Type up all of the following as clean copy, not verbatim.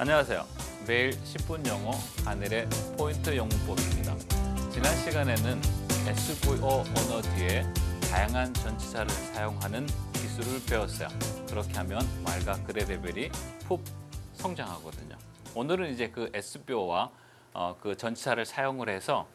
안녕하세요. 매일 10분 영어 한일의 포인트 영문법입니다. 지난 시간에는 SVO 언어 뒤에 다양한 전치사를 사용하는 기술을 배웠어요. 그렇게 하면 말과 글의 레벨이 푹 성장하거든요. 오늘은 이제 그 SVO와 그 전치사를 사용을 해서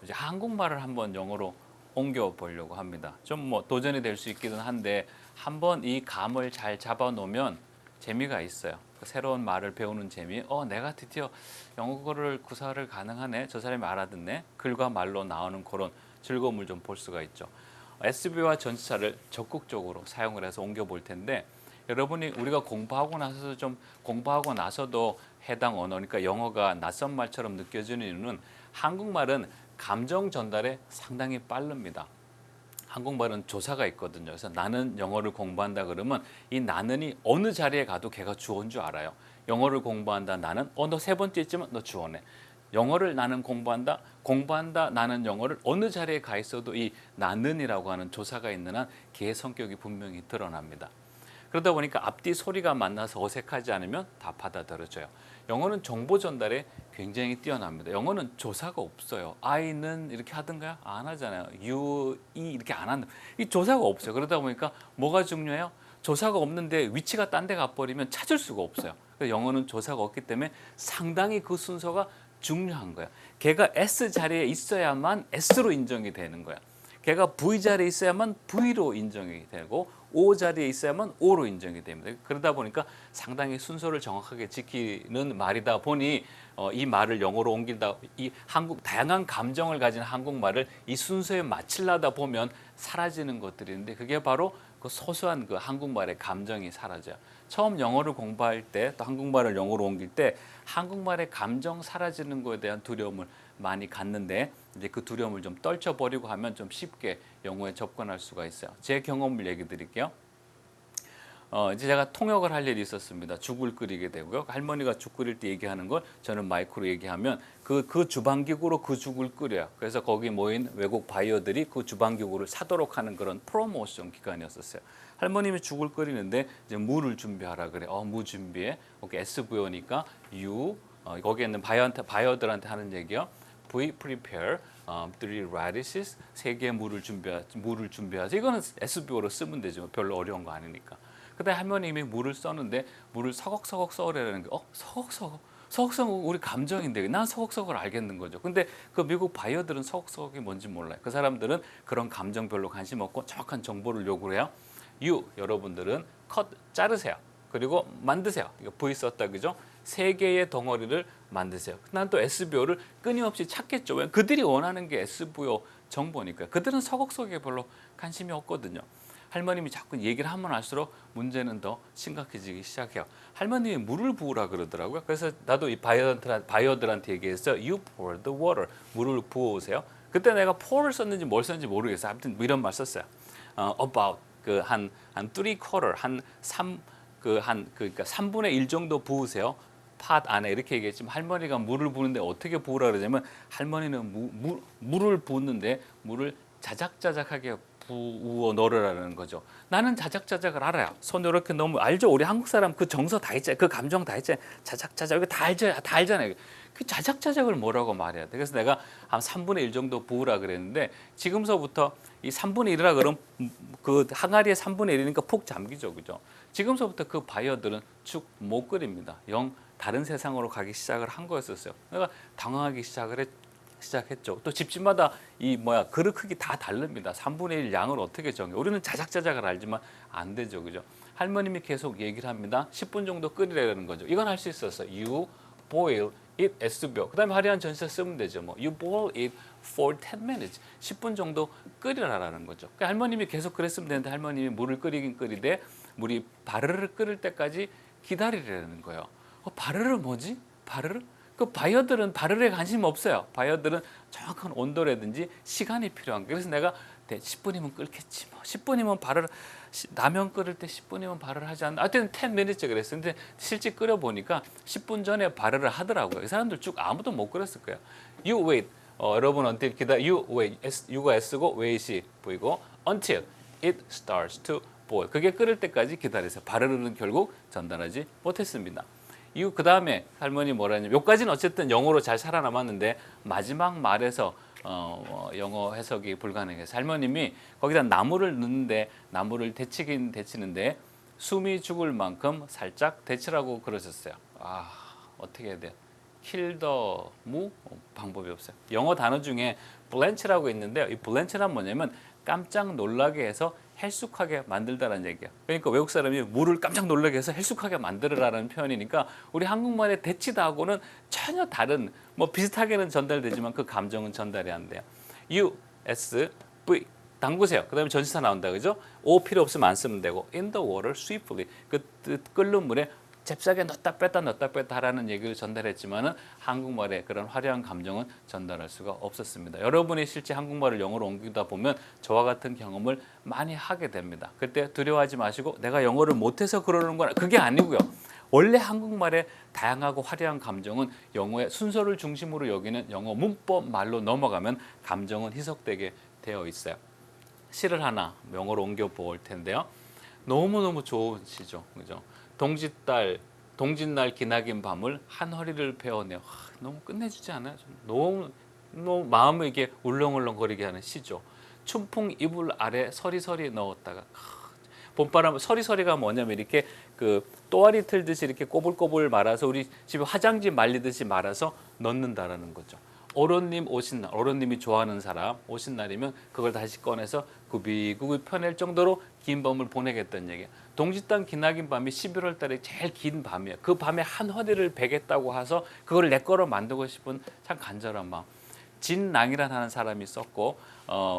이제 한국말을 한번 영어로 옮겨 보려고 합니다. 좀 뭐 도전이 될 수 있기는 한데 한번 이 감을 잘 잡아 놓으면 재미가 있어요. 새로운 말을 배우는 재미. 내가 드디어 영어를 구사를 가능하네. 저 사람이 알아듣네. 글과 말로 나오는 그런 즐거움을 좀 볼 수가 있죠. SVO와 전치사를 적극적으로 사용을 해서 옮겨 볼 텐데 여러분이 우리가 공부하고 나서도 해당 언어, 그러니까 영어가 낯선 말처럼 느껴지는 이유는 한국말은 감정 전달에 상당히 빠릅니다. 한국말은 조사가 있거든요. 그래서 나는 영어를 공부한다 그러면 이 나는이 어느 자리에 가도 걔가 주어인 줄 알아요. 영어를 공부한다 나는 너 세 번째 있지만 너 주어네. 영어를 나는 공부한다 나는 영어를 어느 자리에 가 있어도 이 나는이라고 하는 조사가 있는 한 걔의 성격이 분명히 드러납니다. 그러다 보니까 앞뒤 소리가 만나서 어색하지 않으면 다 받아들여져요. 영어는 정보 전달에 굉장히 뛰어납니다. 영어는 조사가 없어요. I는 이렇게 하던가요? 안 하잖아요. You, E 이렇게 안 한다. 이 조사가 없어요. 그러다 보니까 뭐가 중요해요? 조사가 없는데 위치가 딴 데 가버리면 찾을 수가 없어요. 영어는 조사가 없기 때문에 상당히 그 순서가 중요한 거예요. 걔가 S 자리에 있어야만 S로 인정이 되는 거야. 걔가 V 자리에 있어야만 V로 인정이 되고 O 자리에 있어야만 O로 인정이 됩니다. 그러다 보니까 상당히 순서를 정확하게 지키는 말이다 보니 이 말을 영어로 옮긴다, 이 다양한 감정을 가진 한국말을 이 순서에 맞추려다 보면 사라지는 것들이 있는데 그게 바로 그 소소한 그 한국말의 감정이 사라져요. 처음 영어를 공부할 때 또 한국말을 영어로 옮길 때 한국말의 감정 사라지는 것에 대한 두려움을 많이 갖는데 이제 그 두려움을 좀 떨쳐버리고 하면 좀 쉽게 영어에 접근할 수가 있어요. 제 경험을 얘기 드릴게요. 이제 제가 통역을 할 일이 있었습니다. 죽을 끓이게 되고요. 할머니가 죽 끓일 때 얘기하는 걸 저는 마이크로 얘기하면 그 주방기구로 그 죽을 끓여요. 그래서 거기 모인 외국 바이어들이 그 주방기구를 사도록 하는 그런 프로모션 기간이었었어요. 할머님이 죽을 끓이는데 이제 물을 준비하라 그래. 무 준비해. 거기 SVO니까 you 거기에 있는 바이어들한테 하는 얘기요. V prepare 3 radishes 3개의 물을 준비하자. 이거는 SVO로 쓰면 되죠. 별로 어려운 거 아니니까. 그때 할머님이 물을 써는데 물을 서걱서걱 써오라는 게 서걱서걱 우리 감정인데 난 서걱서걱을 알겠는 거죠. 근데 그 미국 바이어들은 서걱서걱이 뭔지 몰라요. 그 사람들은 그런 감정 별로 관심 없고 정확한 정보를 요구를 해요. 여러분들은 자르세요. 그리고 만드세요. 이거 V 썼다 그죠? 3개의 덩어리를 만드세요. 난 또 SVO를 끊임없이 찾겠죠. 왜? 그들이 원하는 게 SVO 정보니까요. 그들은 서걱서걱에 별로 관심이 없거든요. 할머님이 자꾸 얘기를 하면 할수록 문제는 더 심각해지기 시작해요. 할머님이 물을 부으라 그러더라고요. 그래서 나도 이 바이어들한테 얘기해서 You pour the water. 물을 부어오세요. 그때 내가 pour를 썼는지 뭘 썼는지 모르겠어요. 아무튼 이런 말 썼어요. About 한 3/4 그러니까 3분의 1 정도 부으세요. 팟 안에 이렇게 얘기했지만 할머니가 물을 부는데 어떻게 부으라 그러냐면 할머니는 물을 부었는데 물을 자작자작하게 부어 넣으라는 거죠. 나는 자작자작을 알아요. 손으로 이렇게 너무 알죠. 우리 한국 사람 그 정서 다 있잖아요. 그 감정 다 있잖아요. 자작자작 이거 다 알잖아요. 그 자작자작을 뭐라고 말해야 돼. 그래서 내가 한 3분의 1 정도 부으라 그랬는데 지금서부터 이 3분의 1이라 그러면 그 항아리에 3분의 1이니까 푹 잠기죠. 그죠? 지금서부터 그 바이어들은 쭉 못 끓입니다. 다른 세상으로 가기 시작을 한 거였었어요. 내가 당황하기 시작했죠. 또 집집마다 그릇 크기 다 다릅니다. 3분의 1 양을 어떻게 정해? 우리는 자작자작을 알지만 안 되죠. 그죠? 할머님이 계속 얘기를 합니다. 10분 정도 끓이라는 거죠. 이건 할 수 있었어요. You boil it SVO. 그다음에 화려한 전치사 쓰면 되죠. You boil it for 10 minutes. 10분 정도 끓이라라는 거죠. 그러니까 할머님이 계속 그랬으면 되는데 할머님이 물을 끓이긴 끓이되 물이 바르르 끓을 때까지 기다리라는 거예요. 바르르 뭐지? 바르르? 그 바이어들은 바르르에 관심 없어요. 바이어들은 정확한 온도라든지 시간이 필요한 거예요. 그래서 내가 10분이면 끓겠지 뭐. 10분이면 바르르 라면 끓일 때 10분이면 바르르 하지 않나? 하여튼 10 minutes 그랬어요. 근데 실제 끓여 보니까 10분 전에 바르르 하더라고요. 이 사람들 쭉 아무도 못 끓였을 거예요. You wait. 여러분 until you wait. U가 S고 wait이 V고 until it starts to boil. 그게 끓을 때까지 기다리세요. 바르르는 결국 전달하지 못했습니다. 이후 그 다음에 할머니 뭐라 했냐면 여기까지는 어쨌든 영어로 잘 살아남았는데 마지막 말에서 영어 해석이 불가능해서 할머님이 거기다 나무를 넣는데 나무를 데치긴 데치는데 숨이 죽을 만큼 살짝 데치라고 그러셨어요. 아, 어떻게 해야 돼요? 킬더 무? 방법이 없어요. 영어 단어 중에 블렌치라고 있는데요. 이 블렌치란 뭐냐면 깜짝 놀라게 해서 헬쑥하게 만들다라는 얘기예요. 그러니까 외국 사람이 물을 깜짝 놀라게 해서 헬쑥하게 만들어라는 표현이니까 우리 한국말의 데치다하고는 전혀 다른 뭐 비슷하게는 전달되지만 그 감정은 전달이 안 돼요. U, S, V 담그세요. 그다음에 전치사 나온다 그죠? O 필요 없으면 안 쓰면 되고 in the water swiftly 그 끓는 물에 잽싸게 넣었다 뺐다 하라는 얘기를 전달했지만은 한국말의 그런 화려한 감정은 전달할 수가 없었습니다. 여러분이 실제 한국말을 영어로 옮기다 보면 저와 같은 경험을 많이 하게 됩니다. 그때 두려워하지 마시고 내가 영어를 못해서 그러는 거나 그게 아니고요. 원래 한국말의 다양하고 화려한 감정은 영어의 순서를 중심으로 여기는 영어 문법 말로 넘어가면 감정은 희석되게 되어 있어요. 시를 하나 영어로 옮겨 볼 텐데요. 너무너무 좋은 시죠. 그죠? 동짓날 기나긴 밤을 한 허리를 베어내어. 너무 끝내주지 않아요? 너무 마음을 이게 울렁울렁거리게 하는 시죠. 춘풍 이불 아래 서리서리 넣었다가 봄바람 서리서리가 뭐냐면 이렇게 그 또아리 틀듯이 이렇게 꼬불꼬불 말아서 우리 집에 화장지 말리듯이 말아서 넣는다라는 거죠. 어른님 오신 날, 어른님이 좋아하는 사람 오신 날이면 그걸 다시 꺼내서 구비구비 펴낼 정도로 긴 밤을 보내겠다는 얘기예요. 동짓단 기나긴 밤이 11월 달에 제일 긴 밤이에요. 그 밤에 한 허리를 베겠다고 해서 그걸 내 거로 만들고 싶은 참 간절한 마음. 진낭이라는 하는 사람이 썼고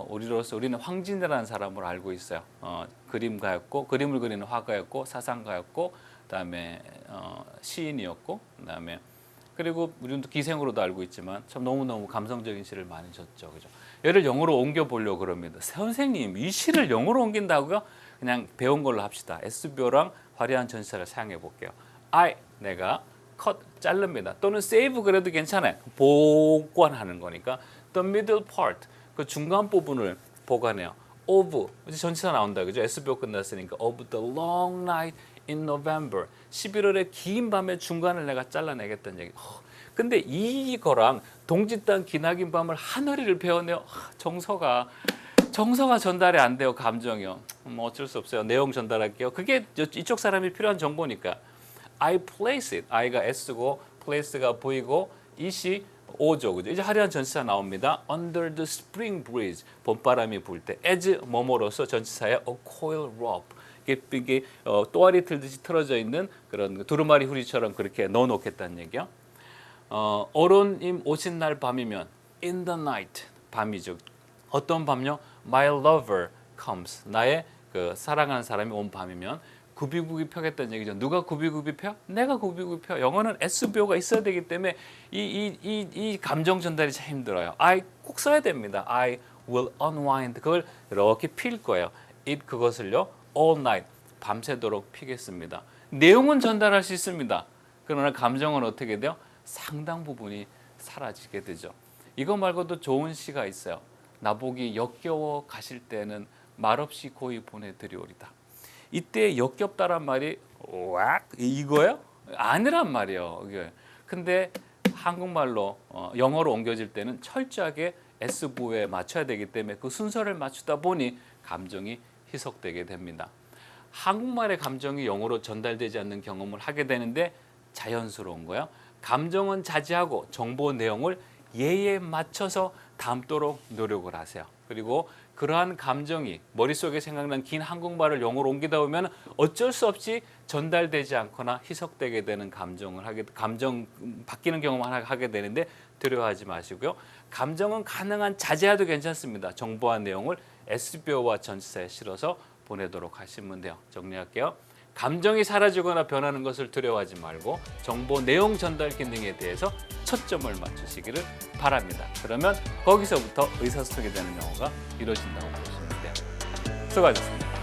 우리로서 우리는 황진이라는 사람으로 알고 있어요. 그림가였고 그림을 그리는 화가였고 사상가였고 그다음에 시인이었고 그다음에 그리고 우리는 기생으로도 알고 있지만 참 너무너무 감성적인 시를 많이 썼죠. 그죠? 얘를 영어로 옮겨 보려고 그럽니다. 선생님, 이 시를 영어로 옮긴다고요? 그냥 배운 걸로 합시다. SVO랑 화려한 전치사를 사용해 볼게요. 내가 cut 자릅니다. 또는 save 그래도 괜찮아요. 보관하는 거니까 the middle part 그 중간 부분을 보관해요. of 이제 전치사 나온다 그죠? SVO 끝났으니까 of the long night in November 11월의 긴 밤의 중간을 내가 잘라내겠다는 얘기. 근데 이거랑 동짓단 기나긴 밤을 한 허리를 베어내요. 정서가 전달이 안 돼요. 감정이요. 뭐 어쩔 수 없어요. 내용 전달할게요. 그게 이쪽 사람이 필요한 정보니까. I place it. I가 S고 place가 V고 it이 O죠. 그죠? 이제 화려한 전치사 나옵니다. Under the spring breeze. 봄바람이 불 때. as 뭐뭐로서 전치사에 a coil rope. 이게 또아리 틀듯이 틀어져 있는 그런 두루마리 후리처럼 그렇게 넣어놓겠다는 얘기요. 어른님 오신 날 밤이면 in the night 밤이죠. 어떤 밤요? My lover comes. 나의 그 사랑하는 사람이 온 밤이면 구비구비 펴겠다는 얘기죠. 누가 구비구비 펴? 내가 구비구비 펴. 영어는 SVO가 있어야 되기 때문에 이 감정 전달이 참 힘들어요. I 꼭 써야 됩니다. I will unwind. 그걸 이렇게 필 거예요. it 그것을요. all night 밤새도록 피겠습니다. 내용은 전달할 수 있습니다. 그러나 감정은 어떻게 돼요? 상당 부분이 사라지게 되죠. 이거 말고도 좋은 시가 있어요. 나보기 역겨워 가실 때는 말없이 고이 보내드리오리다. 이때 역겹다란 말이 이거예요? 아니란 말이에요. 이게. 근데 한국말로 영어로 옮겨질 때는 철저하게 S부에 맞춰야 되기 때문에 그 순서를 맞추다 보니 감정이 희석되게 됩니다. 한국말의 감정이 영어로 전달되지 않는 경험을 하게 되는데 자연스러운 거예요. 감정은 자제하고 정보 내용을 예에 맞춰서 담도록 노력을 하세요. 그리고 그러한 감정이 머릿속에 생각난 긴 한국말을 영어로 옮기다 보면 어쩔 수 없이 전달되지 않거나 희석되게 되는 감정 바뀌는 경험을 하게 되는데 두려워하지 마시고요. 감정은 가능한 자제해도 괜찮습니다. 정보와 내용을 SVO와 전치사에 실어서 보내도록 하시면 돼요. 정리할게요. 감정이 사라지거나 변하는 것을 두려워하지 말고 정보 내용 전달 기능에 대해서 초점을 맞추시기를 바랍니다. 그러면 거기서부터 의사소통이 되는 영어가 이루어진다고 보시면 돼요. 수고하셨습니다.